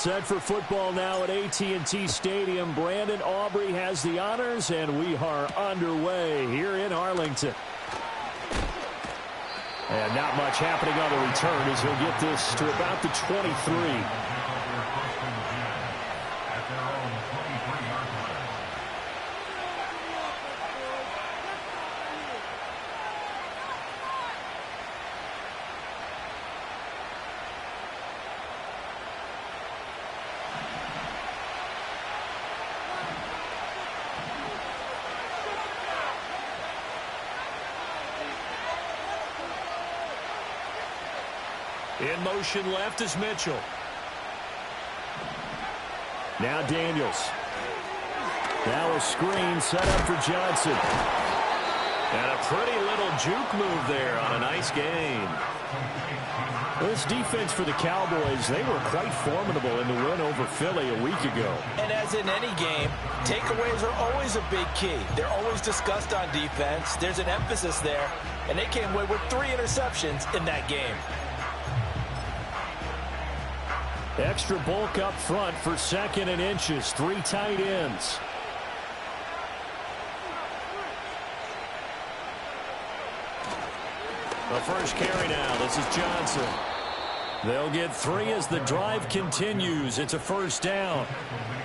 set for football now at AT&T Stadium. Brandon Aubrey has the honors, and we are underway here in Arlington. And not much happening on the return as he'll get this to about the 23. In motion left is Mitchell. Now Daniels. Now a screen set up for Johnson. And a pretty little juke move there on a nice gain. Well, this defense for the Cowboys, they were quite formidable in the win over Philly a week ago. And as in any game, takeaways are always a big key. They're always discussed on defense. There's an emphasis there. And they came away with 3 interceptions in that game. Extra bulk up front for 2nd and inches. 3 tight ends. The first carry now. This is Johnson. They'll get 3 as the drive continues. It's a first down.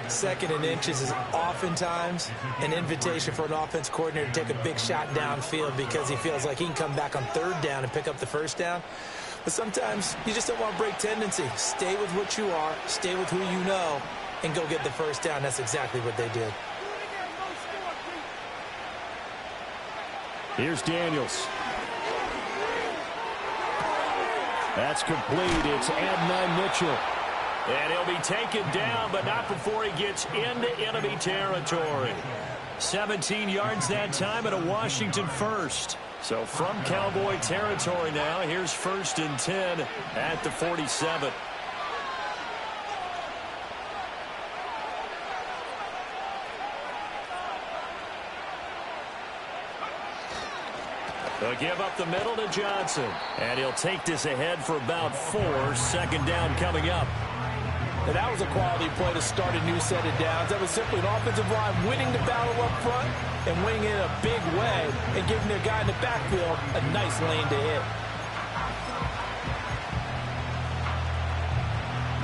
2nd and inches is oftentimes an invitation for an offense coordinator to take a big shot downfield because he feels like he can come back on 3rd down and pick up the first down. But sometimes you just don't want to break tendency. Stay with what you are, stay with who you know, and go get the first down. That's exactly what they did. Here's Daniels. That's complete. It's Adonai Mitchell. And he'll be taken down, but not before he gets into enemy territory. 17 yards that time and a Washington first. So from Cowboy territory now, here's 1st and 10 at the 47. They'll give up the middle to Johnson. And he'll take this ahead for about 4. 2nd down coming up. And that was a quality play to start a new set of downs. That was simply an offensive line winning the battle up front and winning it in a big way and giving their guy in the backfield a nice lane to hit.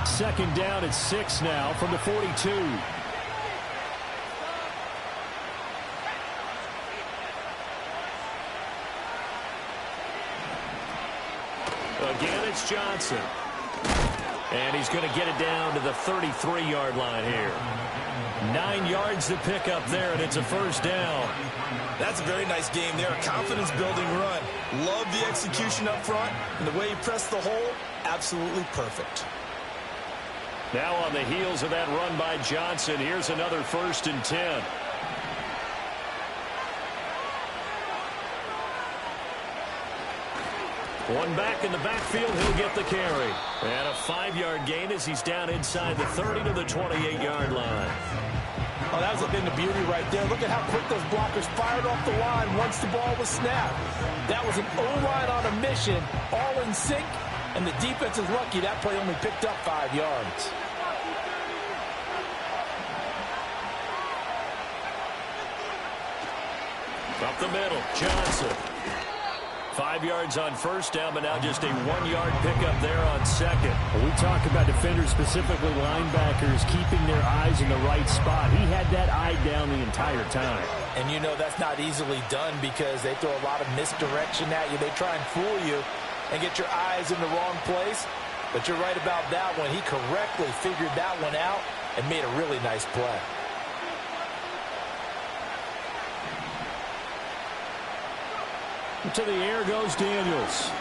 2nd down at 6 now from the 42. Again, it's Johnson. And he's going to get it down to the 33-yard line here. 9 yards to pick up there, and it's a first down. That's a very nice game there, a confidence-building run. Love the execution up front, and the way he pressed the hole, absolutely perfect. Now on the heels of that run by Johnson, here's another 1st and 10. One back in the backfield, he'll get the carry. And a 5-yard gain as he's down inside the 30 to the 28-yard line. Oh, that was a thing of beauty right there. Look at how quick those blockers fired off the line once the ball was snapped. That was an O-line on a mission, all in sync, and the defense is lucky that play only picked up 5 yards. Up the middle, Johnson. 5 yards on first down, but now just a 1-yard pickup there on 2nd. We talk about defenders, specifically linebackers, keeping their eyes in the right spot. He had that eye down the entire time. And you know that's not easily done because they throw a lot of misdirection at you. They try and fool you and get your eyes in the wrong place. But you're right about that one. He correctly figured that one out and made a really nice play. To the air goes Daniels.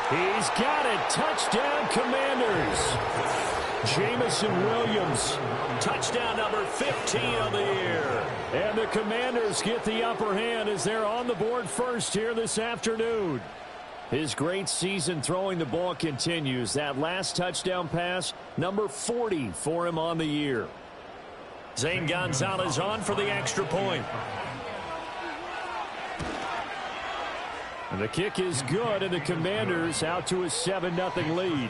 He's got it. Touchdown, Commanders. Jamison Williams. Touchdown number 15 of the year. And the Commanders get the upper hand as they're on the board first here this afternoon. His great season throwing the ball continues. That last touchdown pass, number 40 for him on the year. Zane Gonzalez on for the extra point. And the kick is good, and the Commanders out to a 7-0 lead.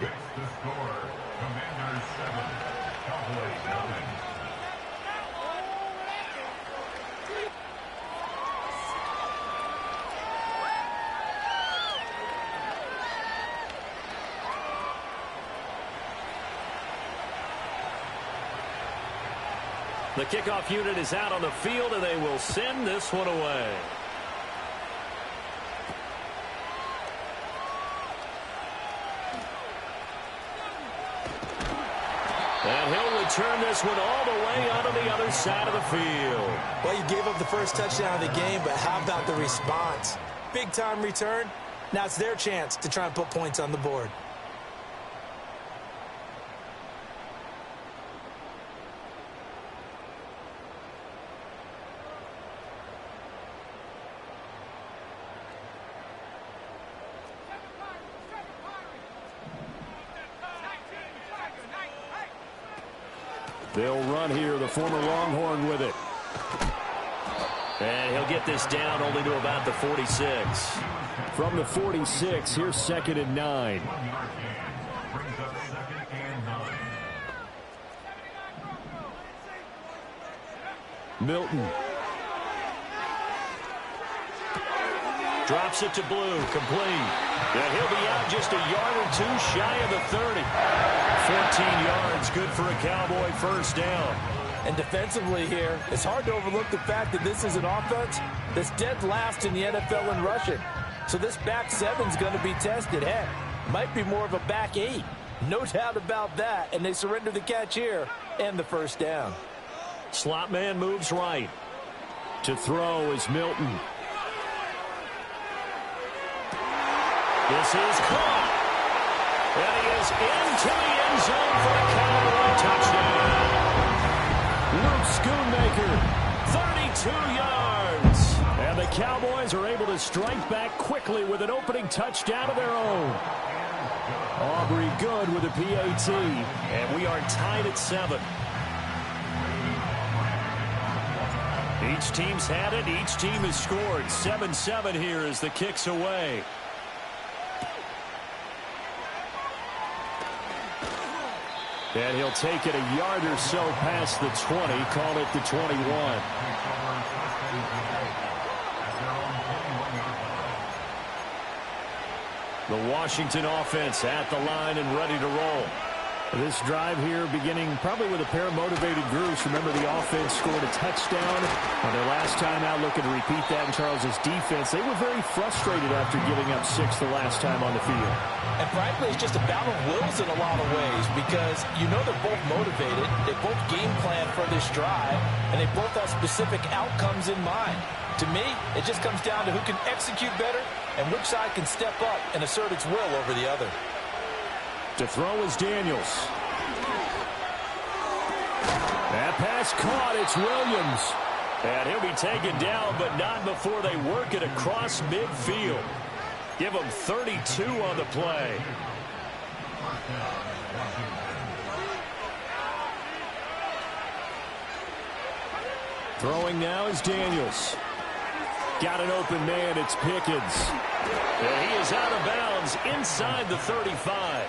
The kickoff unit is out on the field, and they will send this one away. And he'll return this one all the way onto the other side of the field. Well, you gave up the first touchdown of the game, but how about the response? Big-time return. Now it's their chance to try and put points on the board. They'll run here, the former Longhorn with it. And he'll get this down only to about the 46. From the 46, here's 2nd and 9. Milton. Drops it to Blue, complete. And he'll be out just a yard or two shy of the 30. 14 yards, good for a Cowboy first down. And defensively here, it's hard to overlook the fact that this is an offense that's dead last in the NFL in rushing. So this back seven's going to be tested. Heck, might be more of a back eight. No doubt about that. And they surrender the catch here and the first down. Slot man moves right. To throw is Milton. This is caught. And he is into the end zone for a Cowboy touchdown. Luke Schoonmaker, 32 yards. And the Cowboys are able to strike back quickly with an opening touchdown of their own. Aubrey good with a PAT. And we are tied at 7. Each team's had it. Each team has scored. 7-7 here as the kick's away. And he'll take it a yard or so past the 20. Call it the 21. The Washington offense at the line and ready to roll. This drive here beginning probably with a pair of motivated groups. Remember, the offense scored a touchdown on their last time out, looking to repeat that in Charles's defense. They were very frustrated after giving up 6 the last time on the field. And frankly, it's just a battle of wills in a lot of ways because you know they're both motivated. They both game plan for this drive, and they both have specific outcomes in mind. To me, it just comes down to who can execute better and which side can step up and assert its will over the other. To throw is Daniels. That pass caught. It's Williams. And he'll be taken down, but not before they work it across midfield. Give him 32 on the play. Throwing now is Daniels. Got an open man. It's Pickens. And he is out of bounds inside the 35.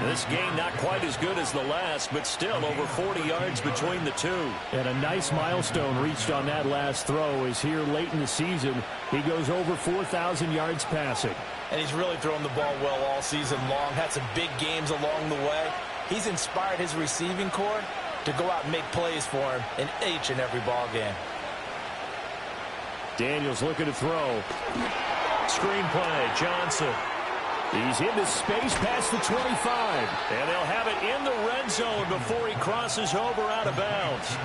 This game not quite as good as the last, but still over 40 yards between the two. And a nice milestone reached on that last throw is here late in the season. He goes over 4,000 yards passing. And he's really thrown the ball well all season long. Had some big games along the way. He's inspired his receiving corps to go out and make plays for him in each and every ball game. Daniels looking to throw. Screenplay, Johnson. He's into space past the 25. And they'll have it in the red zone before he crosses over out of bounds.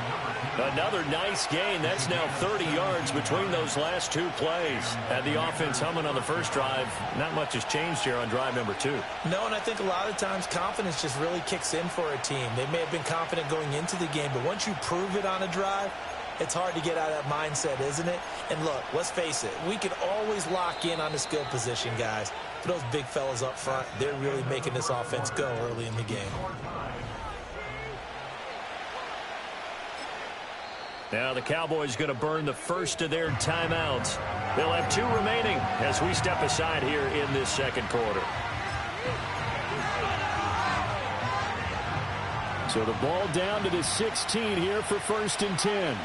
Another nice gain. That's now 30 yards between those last two plays. Had the offense humming on the first drive. Not much has changed here on drive number 2. No, and I think a lot of times confidence just really kicks in for a team. They may have been confident going into the game, but once you prove it on a drive, it's hard to get out of that mindset, isn't it? And look, let's face it, we can always lock in on the skill position, guys. For those big fellas up front, they're really making this offense go early in the game. Now the Cowboys going to burn the first of their timeouts. They'll have 2 remaining as we step aside here in this second quarter. So the ball down to the 16 here for 1st and 10.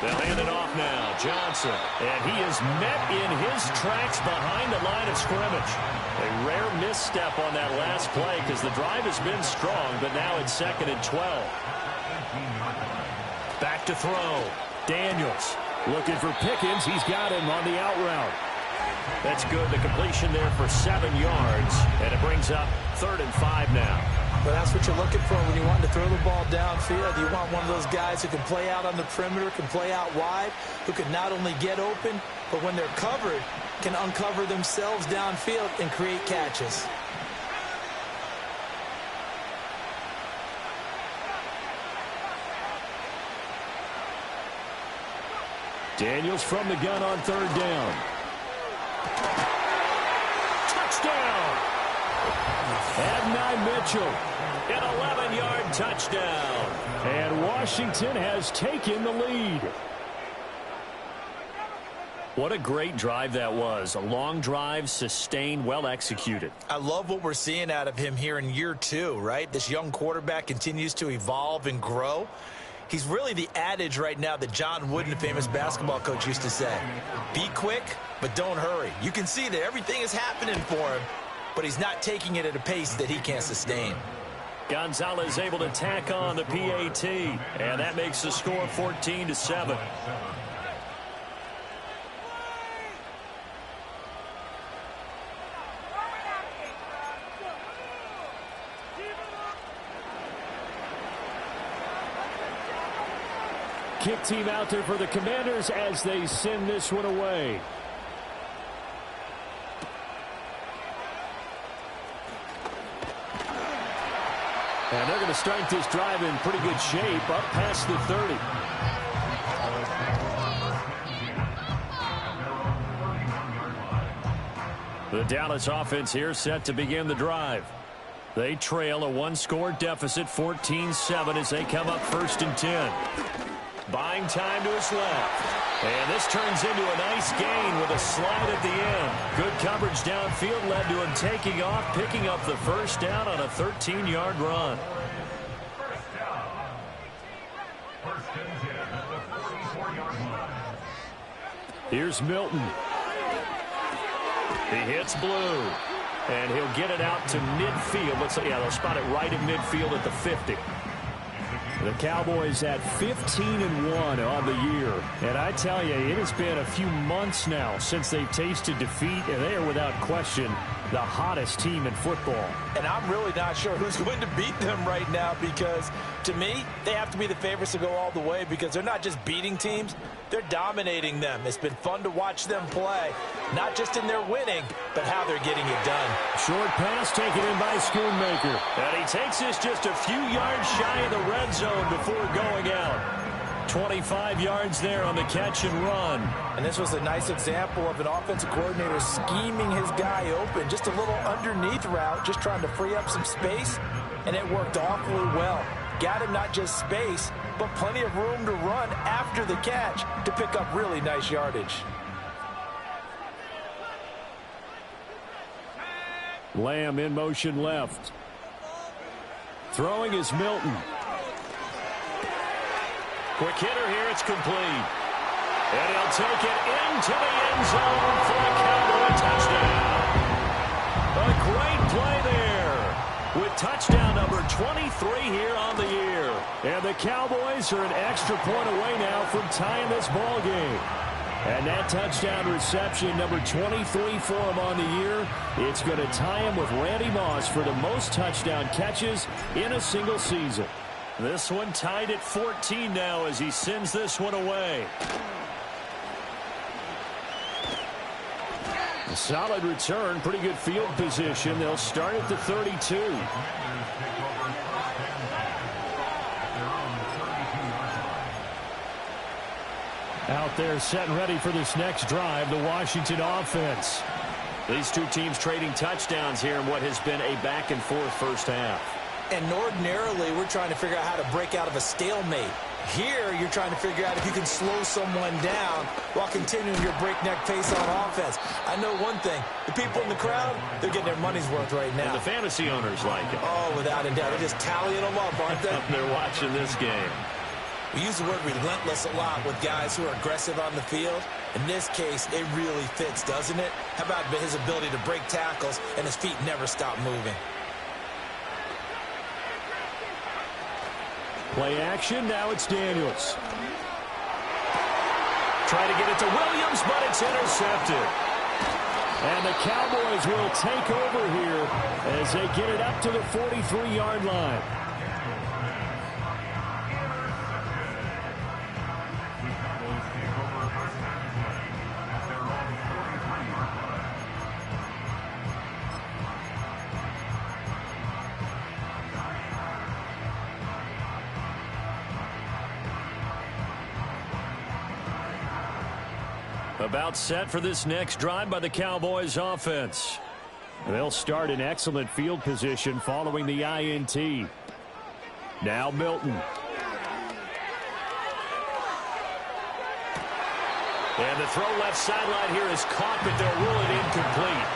They'll hand it off now. Johnson. And he is met in his tracks behind the line of scrimmage. A rare misstep on that last play because the drive has been strong, but now it's 2nd and 12. Back to throw. Daniels. Looking for Pickens. He's got him on the out route. That's good. The completion there for 7 yards. And it brings up 3rd and 5 now. But that's what you're looking for when you want to throw the ball downfield. You want one of those guys who can play out on the perimeter, can play out wide, who can not only get open, but when they're covered, can uncover themselves downfield and create catches. Daniels from the gun on 3rd down. Touchdown! Adonai Mitchell, an 11-yard touchdown. And Washington has taken the lead. What a great drive that was. A long drive, sustained, well executed. I love what we're seeing out of him here in year 2, right? This young quarterback continues to evolve and grow. He's really the adage right now that John Wooden, the famous basketball coach, used to say. Be quick, but don't hurry. You can see that everything is happening for him, but he's not taking it at a pace that he can't sustain. Gonzalez able to tack on the PAT, and that makes the score 14-7. Kick team out there for the Commanders as they send this one away. And they're going to start this drive in pretty good shape, up past the 30. The Dallas offense here set to begin the drive. They trail a 1-score deficit, 14-7, as they come up 1st and 10. Buying time to his left. And this turns into a nice gain with a slide at the end. Good coverage downfield led to him taking off, picking up the 1st down on a 13-yard run. Here's Milton. He hits Blue. And he'll get it out to midfield. Looks like, yeah, they'll spot it right at midfield at the 50. The Cowboys at 15-1 on the year. And I tell you, it has been a few months now since they've tasted defeat, and they are without question the hottest team in football. And I'm really not sure who's going to beat them right now because, to me, they have to be the favorites to go all the way because they're not just beating teams, they're dominating them. It's been fun to watch them play, not just in their winning, but how they're getting it done. Short pass taken in by Schoonmaker. And he takes this just a few yards shy of the red zone before going out. 25 yards there on the catch and run. And this was a nice example of an offensive coordinator scheming his guy open. Just a little underneath route, just trying to free up some space, and it worked awfully well. Got him not just space, but plenty of room to run after the catch to pick up really nice yardage. Lamb in motion left. Throwing is Milton. Quick hitter here, it's complete. And he'll take it into the end zone for a Cowboy touchdown. A great play there with touchdown number 23 here on the year. And the Cowboys are an extra point away now from tying this ball game. And that touchdown reception, number 23 for him on the year, it's going to tie him with Randy Moss for the most touchdown catches in a single season. This one tied at 14 now as he sends this one away. A solid return, pretty good field position. They'll start at the 32. Out there set and ready for this next drive, the Washington offense. These two teams trading touchdowns here in what has been a back-and-forth first half. And ordinarily, we're trying to figure out how to break out of a stalemate. Here, you're trying to figure out if you can slow someone down while continuing your breakneck pace on offense. I know one thing. The people in the crowd, they're getting their money's worth right now. And the fantasy owners like it. Oh, without a doubt. They're just tallying them up, aren't they? They're watching this game. We use the word relentless a lot with guys who are aggressive on the field. In this case, it really fits, doesn't it? How about his ability to break tackles and his feet never stop moving? Play action, now it's Daniels. Try to get it to Williams, but it's intercepted. And the Cowboys will take over here as they get it up to the 43-yard line. About set for this next drive by the Cowboys offense. They'll start in excellent field position following the INT. Now Milton. And the throw left sideline here is caught, but they'll rule it incomplete.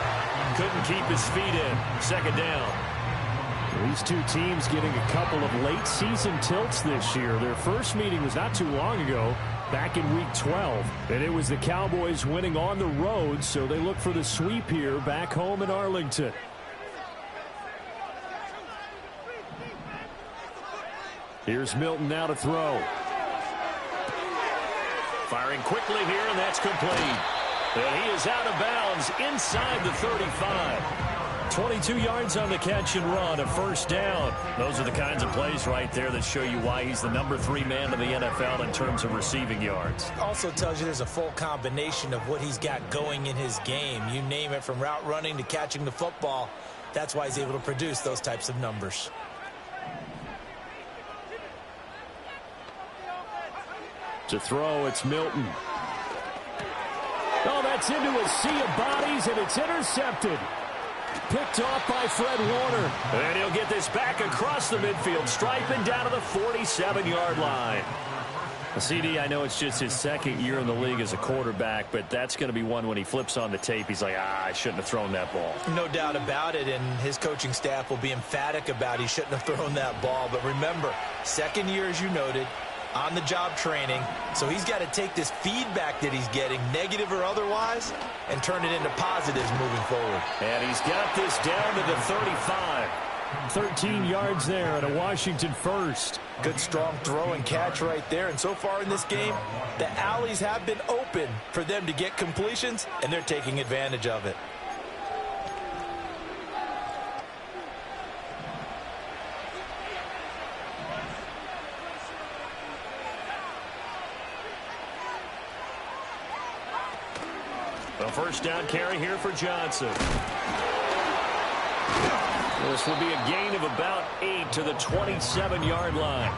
Couldn't keep his feet in. Second down. These two teams getting a couple of late season tilts this year. Their first meeting was not too long ago, back in week 12. And it was the Cowboys winning on the road, so they look for the sweep here back home in Arlington. Here's Milton now to throw. Firing quickly here, and that's complete. And he is out of bounds inside the 35. 22 yards on the catch and run, a first down. Those are the kinds of plays right there that show you why he's the number 3 man in the NFL in terms of receiving yards. Also tells you there's a full combination of what he's got going in his game. You name it, from route running to catching the football. That's why he's able to produce those types of numbers. To throw, it's Milton. Oh, that's into a sea of bodies, and it's intercepted. Picked off by Fred Warner. And he'll get this back across the midfield, striping down to the 47-yard line. CD, I know it's just his second year in the league as a quarterback, but that's going to be one when he flips on the tape. He's like, I shouldn't have thrown that ball. No doubt about it, and his coaching staff will be emphatic about he shouldn't have thrown that ball. But remember, second year, as you noted, on-the-job training, so he's got to take this feedback that he's getting, negative or otherwise, and turn it into positives moving forward. And he's got this down to the 35. 13 yards there and a Washington first. Good strong throw and catch right there. And so far in this game, the alleys have been open for them to get completions, and they're taking advantage of it. A first down carry here for Johnson. This will be a gain of about 8 to the 27-yard line.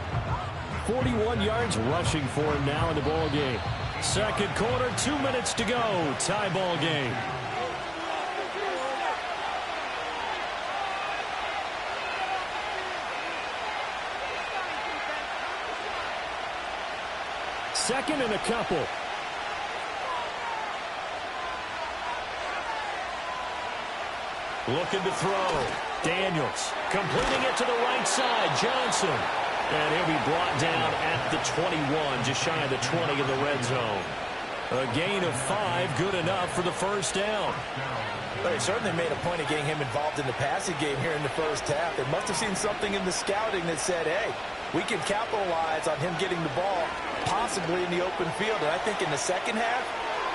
41 yards rushing for him now in the ball game. Second quarter, 2 minutes to go. Tie ball game. Second and a couple. Looking to throw. Daniels completing it to the right side. Johnson. And he'll be brought down at the 21, just shy of the 20 in the red zone. A gain of 5, good enough for the first down. They certainly made a point of getting him involved in the passing game here in the first half. They must have seen something in the scouting that said, hey, we can capitalize on him getting the ball, possibly in the open field. And I think in the second half,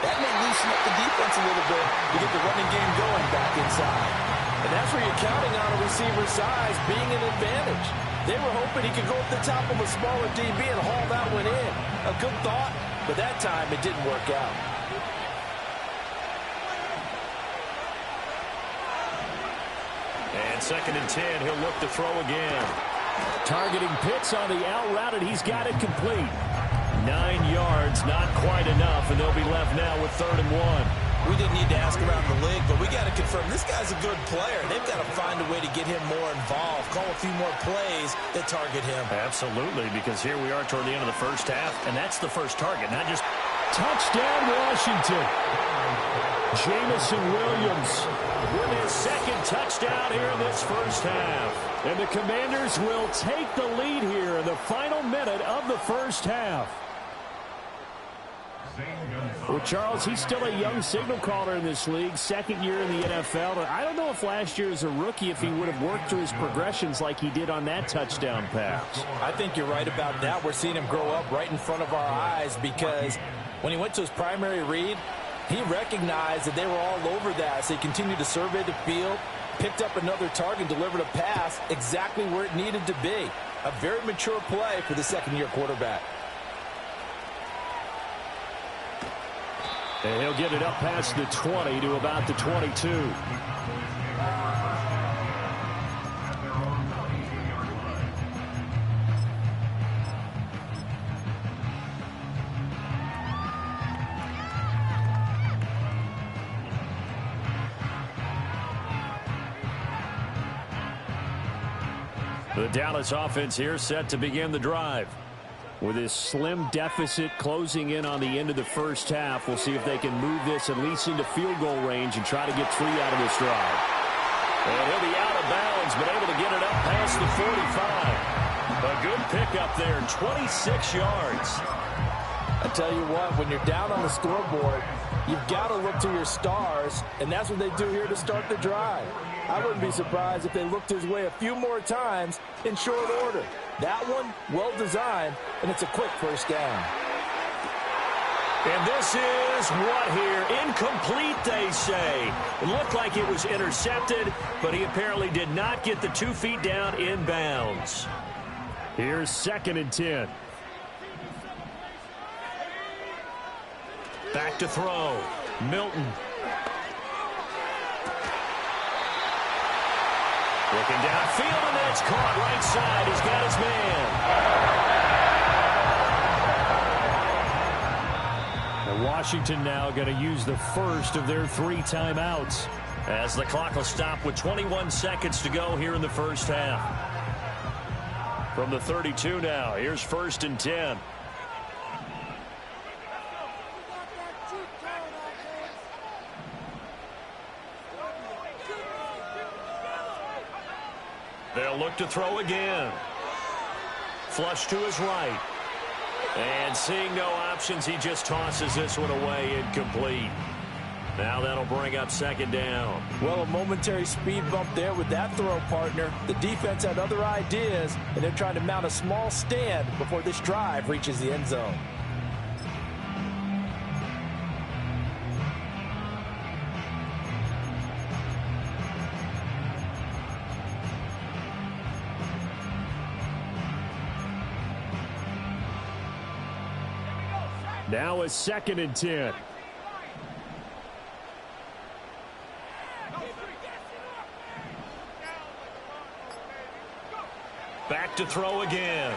that may loosen up the defense a little bit to get the running game going back inside. And that's where you're counting on a receiver's size being an advantage. They were hoping he could go up the top of a smaller DB and haul that one in. A good thought, but that time it didn't work out. And second and 10, he'll look to throw again. Targeting Pitts on the out route, and he's got it complete. 9 yards, not quite enough, and they'll be left now with 3rd and 1. We didn't need to ask around the league, but we got to confirm this guy's a good player. They've got to find a way to get him more involved, call a few more plays that target him. Absolutely, because here we are toward the end of the first half, and that's the first target, not just... Touchdown, Washington. Jamison Williams with his second touchdown here in this first half. And the Commanders will take the lead here in the final minute of the first half. Well, Charles, he's still a young signal caller in this league, second year in the NFL. But I don't know if last year as a rookie, if he would have worked through his progressions like he did on that touchdown pass. I think you're right about that. We're seeing him grow up right in front of our eyes because when he went to his primary read, he recognized that they were all over that. So he continued to survey the field, picked up another target, delivered a pass exactly where it needed to be. A very mature play for the second-year quarterback. And he'll get it up past the 20 to about the 22. The Dallas offense here set to begin the drive. With his slim deficit closing in on the end of the first half, we'll see if they can move this at least into field goal range and try to get 3 out of this drive. And he'll be out of bounds, but able to get it up past the 45. A good pickup there, 26 yards. I tell you what, when you're down on the scoreboard, you've got to look to your stars, and that's what they do here to start the drive. I wouldn't be surprised if they looked his way a few more times in short order. That one, well designed, and it's a quick first down. And this is what here? Incomplete, they say. It looked like it was intercepted, but he apparently did not get the 2 feet down in bounds. Here's 2nd and 10. Back to throw. Milton. Looking downfield, and that's caught right side. He's got his man. And Washington now going to use the first of their 3 timeouts, as the clock will stop with 21 seconds to go here in the first half. From the 32 now, here's 1st and 10. They'll look to throw again. Flush to his right. And seeing no options, he just tosses this one away, incomplete. Now that'll bring up 2nd down. Well, a momentary speed bump there with that throw, partner. The defense had other ideas, and they're trying to mount a small stand before this drive reaches the end zone. Now a 2nd and 10. Back to throw again.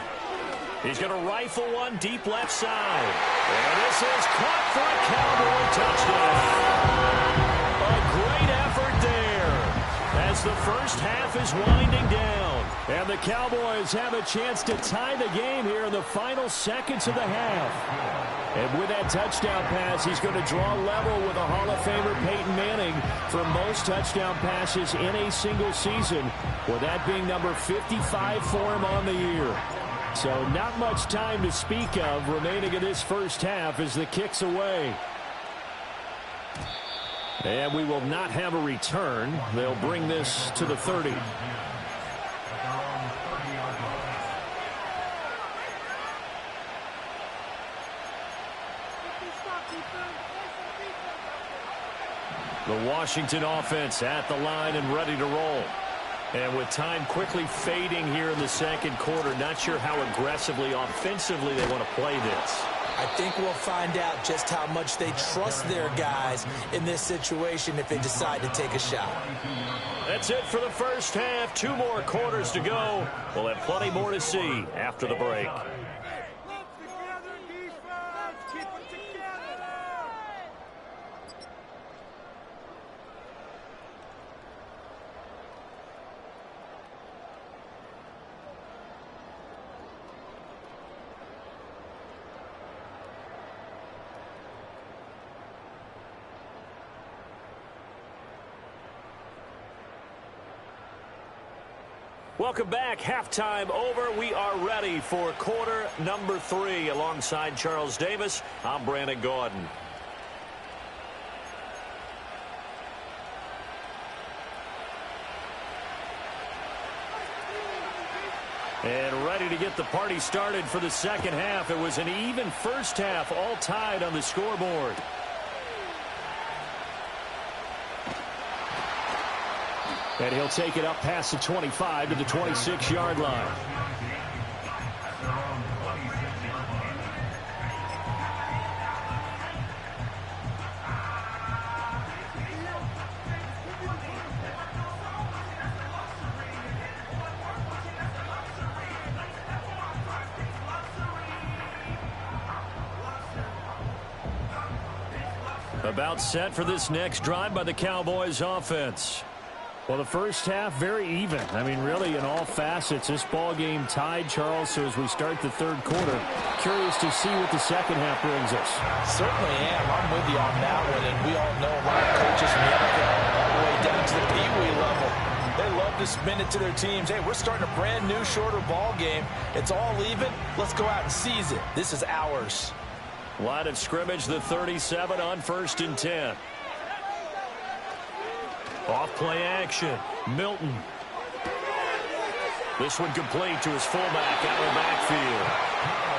He's going to rifle one deep left side. And this is caught for a Cowboy touchdown. A great effort there as the first half is winding down. And the Cowboys have a chance to tie the game here in the final seconds of the half. And with that touchdown pass, he's going to draw level with a Hall of Famer Peyton Manning for most touchdown passes in a single season, with that being number 55 for him on the year. So not much time to speak of remaining in this first half as the kick's away. And we will not have a return. They'll bring this to the 30. The Washington offense at the line and ready to roll. And with time quickly fading here in the second quarter, not sure how aggressively, offensively they want to play this. I think we'll find out just how much they trust their guys in this situation if they decide to take a shot. That's it for the first half. 2 more quarters to go. We'll have plenty more to see after the break. Welcome back. Halftime over. We are ready for quarter number 3. Alongside Charles Davis, I'm Brandon Gaudin. And ready to get the party started for the second half. It was an even first half, all tied on the scoreboard. And he'll take it up past the 25 to the 26-yard line. About set for this next drive by the Cowboys offense. Well, the first half, very even. I mean, really, in all facets, this ball game tied, Charles. So as we start the third quarter, curious to see what the second half brings us. Certainly am. I'm with you on that one. And we all know a lot of coaches from the NFL all the way down to the Pee-wee level. They love to spin it to their teams. Hey, we're starting a brand new, shorter ball game. It's all even. Let's go out and seize it. This is ours. Line of scrimmage, the 37 on 1st and 10. Off play action. Milton. This one complete to his fullback out of the backfield.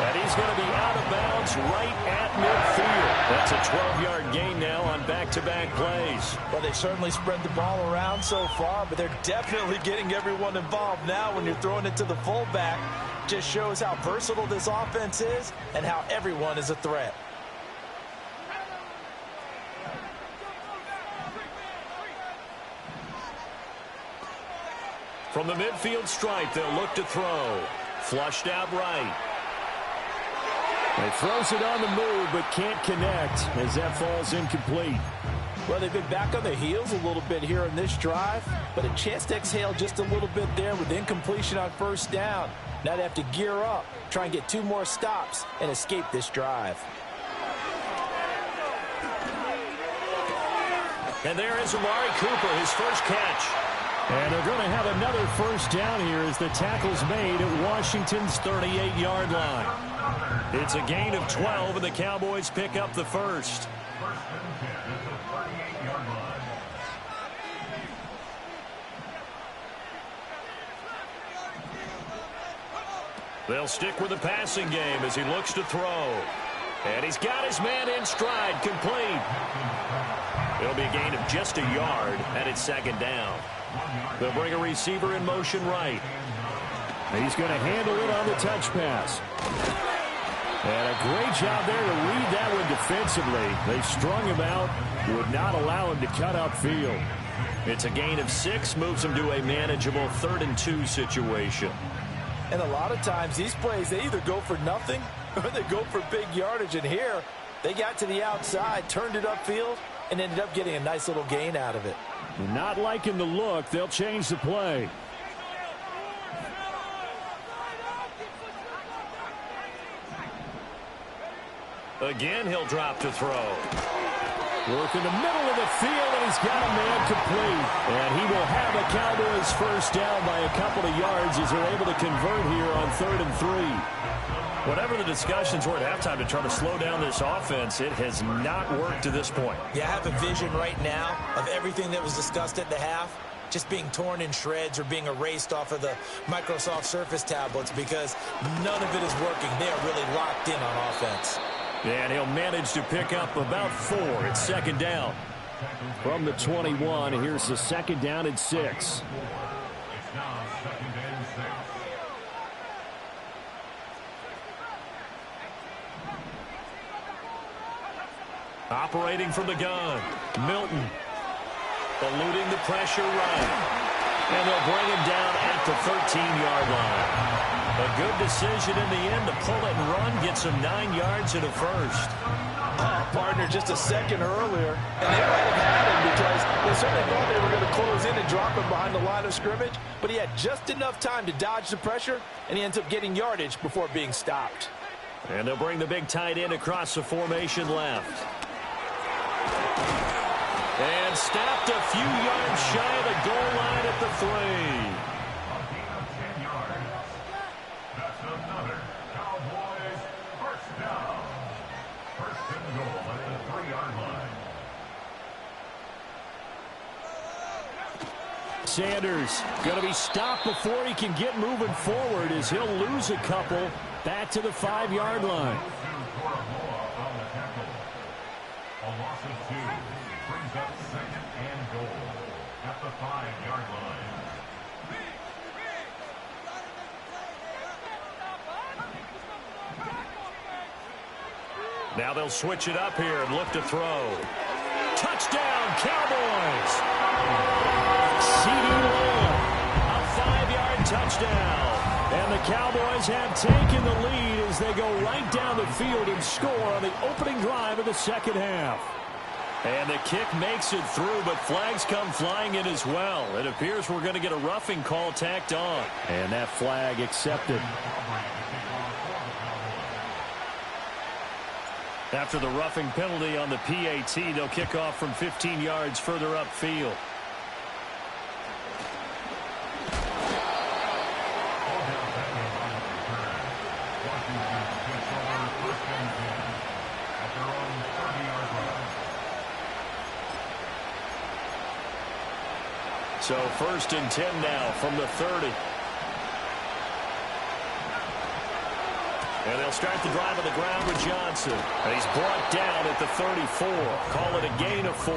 And he's going to be out of bounds right at midfield. That's a 12-yard gain now on back-to-back plays. Well, they certainly spread the ball around so far, but they're definitely getting everyone involved now when you're throwing it to the fullback. Just shows how versatile this offense is and how everyone is a threat. From the midfield stripe, they'll look to throw. Flushed out right. He throws it on the move, but can't connect as that falls incomplete. Well, they've been back on their heels a little bit here on this drive, but a chance to exhale just a little bit there with incompletion on first down. Now they have to gear up, try and get 2 more stops, and escape this drive. And there is Amari Cooper, his first catch. And they're going to have another first down here as the tackle's made at Washington's 38-yard line. It's a gain of 12, and the Cowboys pick up the first. They'll stick with the passing game as he looks to throw. And he's got his man in stride, complete. It'll be a gain of just a yard, and it's second down. They'll bring a receiver in motion right. He's going to handle it on the touch pass. And a great job there to read that one defensively. They strung him out, would not allow him to cut upfield. It's a gain of 6, moves him to a manageable 3rd and 2 situation. And a lot of times these plays, they either go for nothing or they go for big yardage. And here, they got to the outside, turned it upfield, and ended up getting a nice little gain out of it. Not liking the look. They'll change the play. Again, he'll drop to throw. Work in the middle of the field, and he's got a man complete. And he will have the Cowboys first down by a couple of yards as they're able to convert here on 3rd and 3. Whatever the discussions were at halftime to try to slow down this offense, it has not worked to this point. Yeah, I have a vision right now of everything that was discussed at the half just being torn in shreds or being erased off of the Microsoft Surface tablets because none of it is working. They are really locked in on offense. And he'll manage to pick up about 4. It's second down. From the 21, here's the second down and 6. Operating from the gun, Milton. Eluding the pressure right. And they'll bring him down at the 13-yard line. A good decision in the end to pull it and run, get some 9 yards and a first. Partner, just a second earlier, and they might have had him because they certainly thought they were going to close in and drop him behind the line of scrimmage, but he had just enough time to dodge the pressure, and he ends up getting yardage before being stopped. And they'll bring the big tight end across the formation left. And stopped a few yards shy of the goal line at the 3. Sanders going to be stopped before he can get moving forward as he'll lose a couple back to the 5-yard line. A loss of 2 brings up 2nd and goal at the 5-yard line. Now they'll switch it up here and look to throw. Touchdown, Cowboys! CeeDee Lamb, a 5-yard touchdown. And the Cowboys have taken the lead as they go right down the field and score on the opening drive of the second half. And the kick makes it through, but flags come flying in as well. It appears we're going to get a roughing call tacked on. And that flag accepted. After the roughing penalty on the PAT, they'll kick off from 15 yards further upfield. So 1st and 10 now from the 30. And they'll start the drive on the ground with Johnson. And he's brought down at the 34. Call it a gain of 4.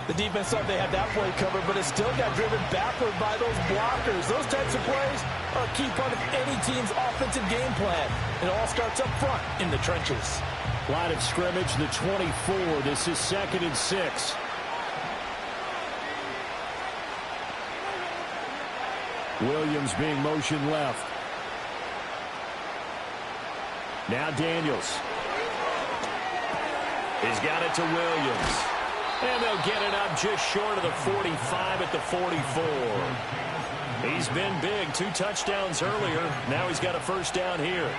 The defense thought they had that play covered, but it still got driven backward by those blockers. Those types of plays are a key part of any team's offensive game plan. It all starts up front in the trenches. Line of scrimmage, the 24. This is 2nd and 6. Williams being motioned left. Now Daniels. He's got it to Williams. And they'll get it up just short of the 45 at the 44. He's been big. 2 touchdowns earlier. Now he's got a first down here.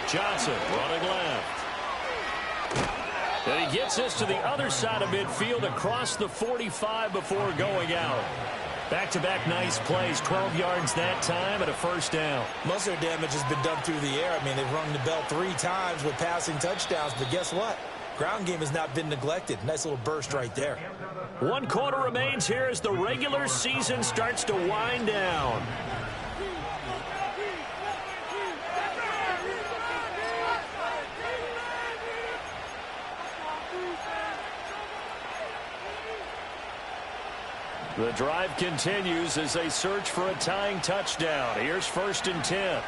Johnson running left. And he gets this to the other side of midfield across the 45 before going out. Back-to-back nice plays, 12 yards that time and a first down. Most of their damage has been done through the air. I mean, they've rung the bell 3 times with passing touchdowns, but guess what? Ground game has not been neglected. Nice little burst right there. 1 quarter remains here as the regular season starts to wind down. The drive continues as they search for a tying touchdown. Here's 1st and 10.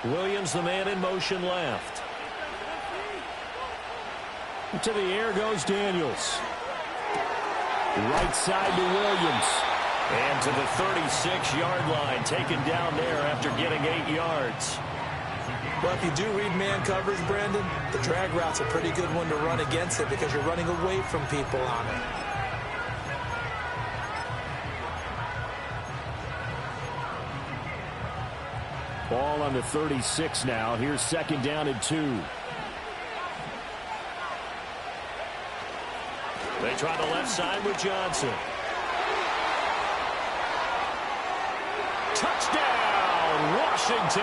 Williams, the man in motion left. To the air goes Daniels. Right side to Williams. And to the 36-yard line, taken down there after getting 8 yards. Well, if you do read man coverage, Brandon, the drag route's a pretty good one to run against it because you're running away from people on it. Ball on the 36 now. Here's 2nd down and 2. They try the left side with Johnson. Touchdown, Washington.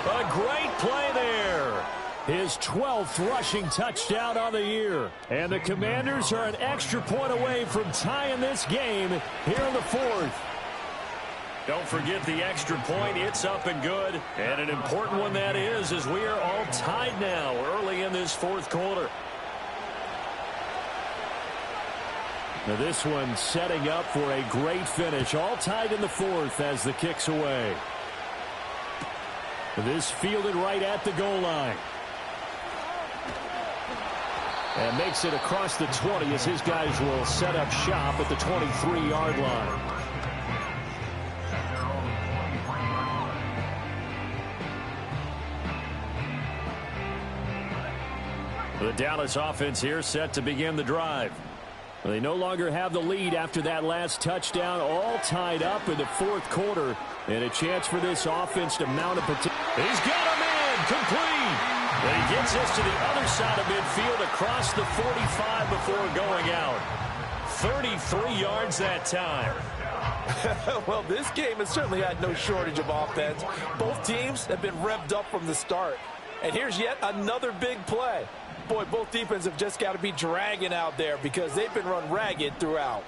A great play there. His 12th rushing touchdown on the year. And the Commanders are an extra point away from tying this game here in the 4th. Don't forget the extra point. It's up and good. And an important one that is, as we are all tied now early in this 4th quarter. Now this one setting up for a great finish. All tied in the 4th as the kick's away. This fielded right at the goal line. And makes it across the 20 as his guys will set up shop at the 23-yard line. The Dallas offense here set to begin the drive. They no longer have the lead after that last touchdown. All tied up in the 4th quarter. And a chance for this offense to mount a potential. He's got a man complete. And he gets this to the other side of midfield across the 45 before going out. 33 yards that time. Well, this game has certainly had no shortage of offense. Both teams have been revved up from the start. And here's yet another big play. Boy, both defenses have just got to be dragging out there because they've been run ragged throughout.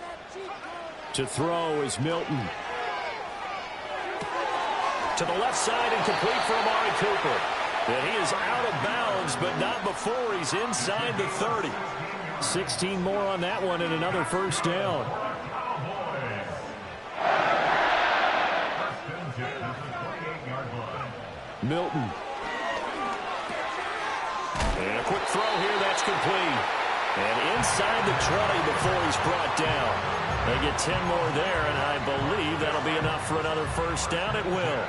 To throw is Milton. To the left side and complete for Amari Cooper. And he is out of bounds, but not before he's inside the 30. 16 more on that one and another first down. Milton. And a quick throw here, that's complete. And inside the 20 before he's brought down. They get 10 more there, and I believe that'll be enough for another first down. It will.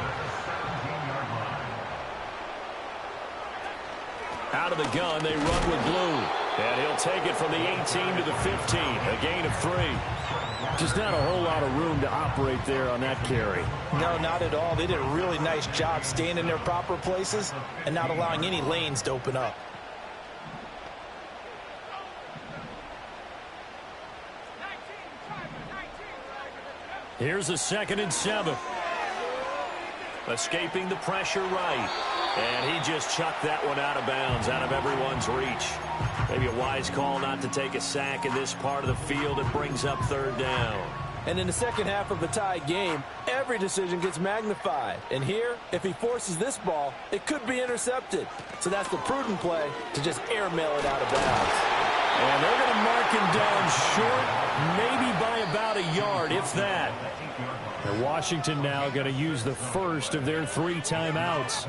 Out of the gun, they run with Blue. And he'll take it from the 18 to the 15, a gain of 3. Just not a whole lot of room to operate there on that carry. No, not at all. They did a really nice job staying in their proper places and not allowing any lanes to open up. Here's a 2nd and 7. Escaping the pressure right. And he just chucked that one out of bounds, out of everyone's reach. Maybe a wise call not to take a sack in this part of the field. It brings up 3rd down. And in the second half of a tie game, every decision gets magnified. And here, if he forces this ball, it could be intercepted. So that's the prudent play to just airmail it out of bounds. And they're going to mark him down short, maybe by about a yard, if that. And Washington now going to use the first of their 3 timeouts.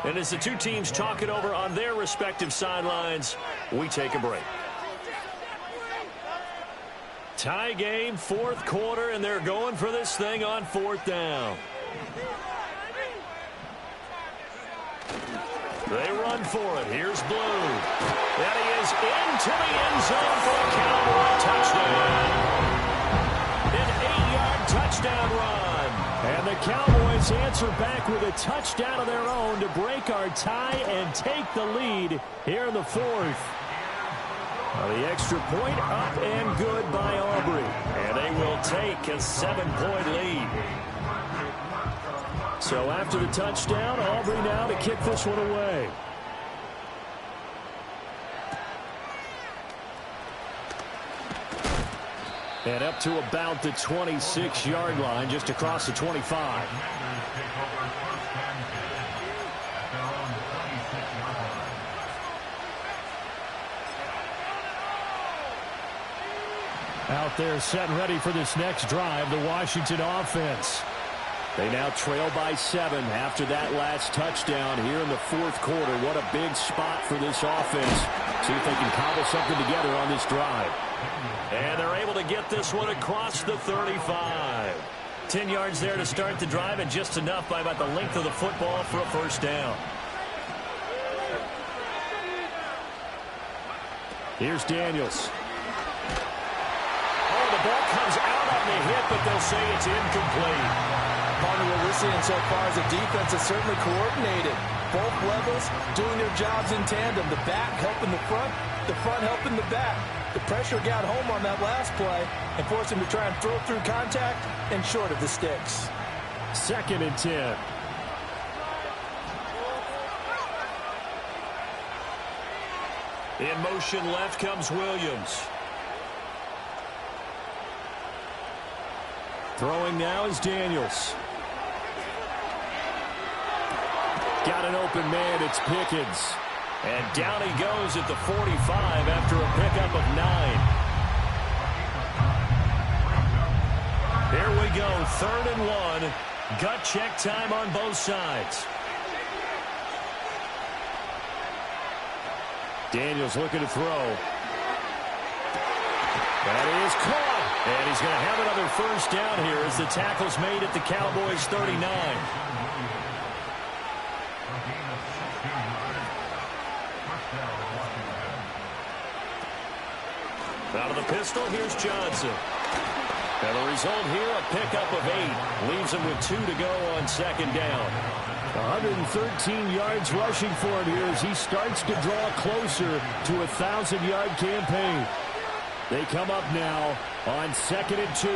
And as the two teams talk it over on their respective sidelines, we take a break. Tie game, 4th quarter, and they're going for this thing on 4th down. They run for it. Here's Blue. And he is into the end zone for a Cowboy touchdown. An 8-yard touchdown run. And the Cowboys answer back with a touchdown of their own to break our tie and take the lead here in the 4th. The extra point up and good by Aubrey. And they will take a 7-point lead. So after the touchdown, Aubrey now to kick this one away. And up to about the 26-yard line, just across the 25. Out there set and ready for this next drive, the Washington offense. They now trail by 7 after that last touchdown here in the 4th quarter. What a big spot for this offense. See if they can cobble something together on this drive. And they're able to get this one across the 35. 10 yards there to start the drive, and just enough by about the length of the football for a first down. Here's Daniels. Oh, the ball comes out on the hit, but they'll say it's incomplete. Partner, what we're seeing so far is the defense is certainly coordinated. Both levels doing their jobs in tandem. The back helping the front helping the back. The pressure got home on that last play and forced him to try and throw through contact and short of the sticks. 2nd and 10. In motion left comes Williams. Throwing now is Daniels. Got an open man, it's Pickens. And down he goes at the 45 after a pickup of 9. Here we go, 3rd and 1. Gut check time on both sides. Daniels looking to throw. That is caught. And he's going to have another first down here as the tackle's made at the Cowboys' 39. Out of the pistol, here's Johnson. And the result here, a pickup of 8. Leaves him with 2 to go on 2nd down. 113 yards rushing for him here as he starts to draw closer to a 1,000-yard campaign. They come up now on 2nd and 2.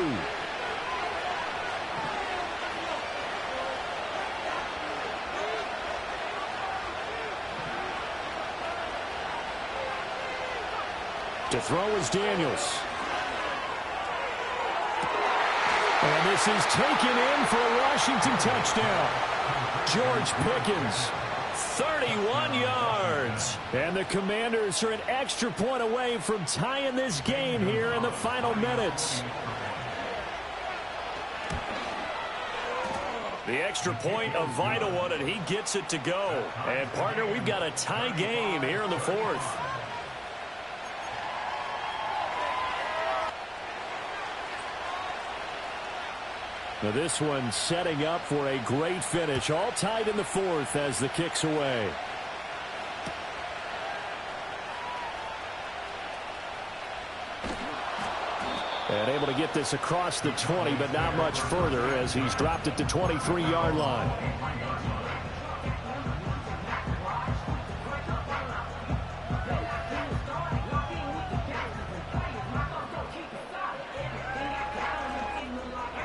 To throw is Daniels. And this is taken in for a Washington touchdown. George Pickens, 31 yards. And the Commanders are an extra point away from tying this game here in the final minutes. The extra point, a vital one, and he gets it to go. And, partner, we've got a tie game here in the fourth. Now this one setting up for a great finish. All tied in the fourth as the kick's away. And able to get this across the 20, but not much further as he's dropped it to 23-yard line.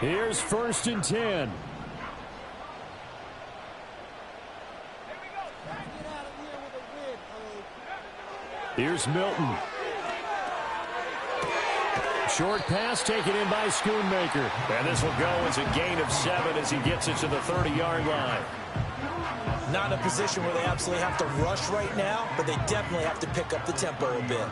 Here's 1st and 10. Here's Milton. Short pass taken in by Schoonmaker. And this will go as a gain of 7 as he gets it to the 30-yard line. Not in a position where they absolutely have to rush right now, but they definitely have to pick up the tempo a bit.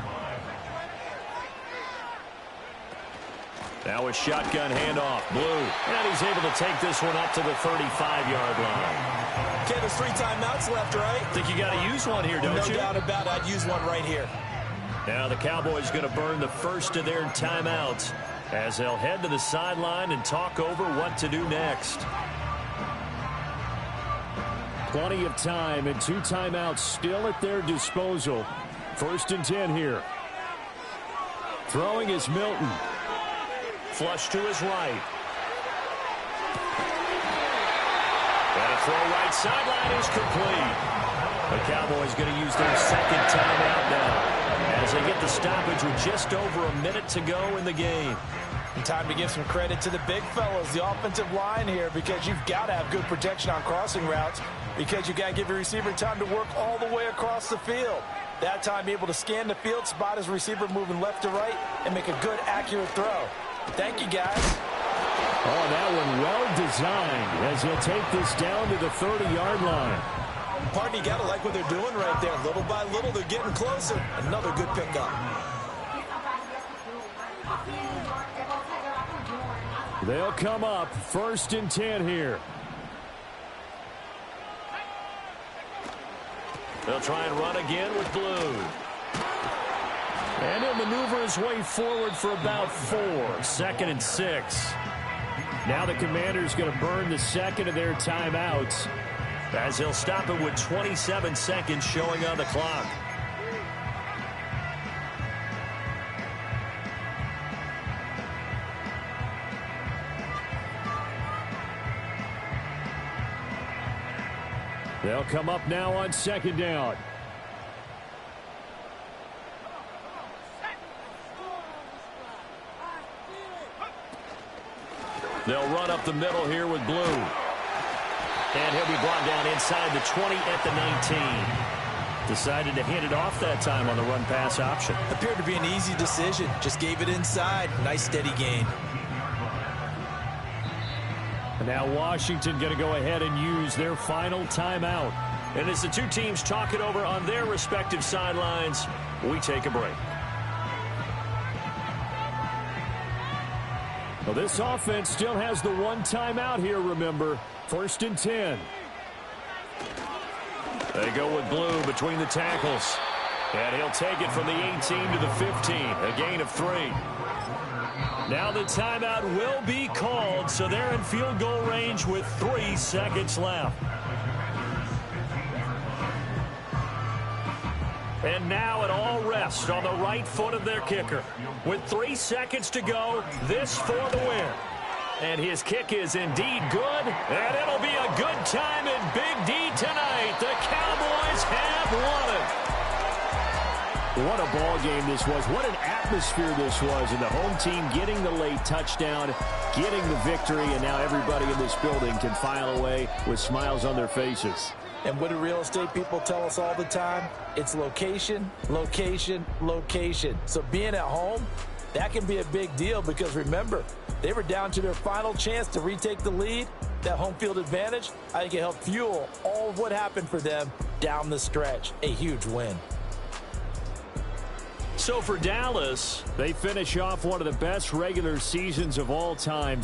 Now a shotgun handoff. Blue. And he's able to take this one up to the 35-yard line. Okay, there's 3 timeouts left, right? Think you got to use one here, don't you? No doubt about it. I'd use one right here. Now the Cowboys going to burn the first of their timeouts as they'll head to the sideline and talk over what to do next. Plenty of time and 2 timeouts still at their disposal. 1st and 10 here. Throwing is Milton. Flush to his right. And a throw right sideline is complete. The Cowboys going to use their second timeout now as they get the stoppage with just over a minute to go in the game. And time to give some credit to the big fellas, the offensive line here, because you've got to have good protection on crossing routes, because you've got to give your receiver time to work all the way across the field. That time able to scan the field, spot his receiver moving left to right, and make a good, accurate throw. Thank you, guys. Oh, that one well designed as he'll take this down to the 30-yard line. Partner, you got to like what they're doing right there. Little by little, they're getting closer. Another good pickup. They'll come up 1st and 10 here. They'll try and run again with Blue. And he'll maneuver his way forward for about 4. 2nd and 6. Now the Commanders going to burn the second of their timeouts as he'll stop it with 27 seconds showing on the clock. They'll come up now on 2nd down. They'll run up the middle here with Blue. And he'll be brought down inside the 20 at the 19. Decided to hand it off that time on the run-pass option. Appeared to be an easy decision. Just gave it inside. Nice, steady gain. And now Washington going to go ahead and use their final timeout. And as the two teams talk it over on their respective sidelines, we take a break. Well, this offense still has the 1 timeout here, remember. 1st and 10. They go with Blue between the tackles. And he'll take it from the 18 to the 15. A gain of 3. Now the timeout will be called, so they're in field goal range with 3 seconds left. And now it all rests on the right foot of their kicker. With 3 seconds to go, this for the win. And his kick is indeed good, and it'll be a good time in Big D tonight. The Cowboys have won it. What a ball game this was. What an atmosphere this was. And the home team getting the late touchdown, getting the victory, and now everybody in this building can file away with smiles on their faces. And what do real estate people tell us all the time? It's location, location, location. So being at home, that can be a big deal because remember, they were down to their final chance to retake the lead. That home field advantage, I think it helped fuel all of what happened for them down the stretch. A huge win. So for Dallas, they finish off one of the best regular seasons of all time,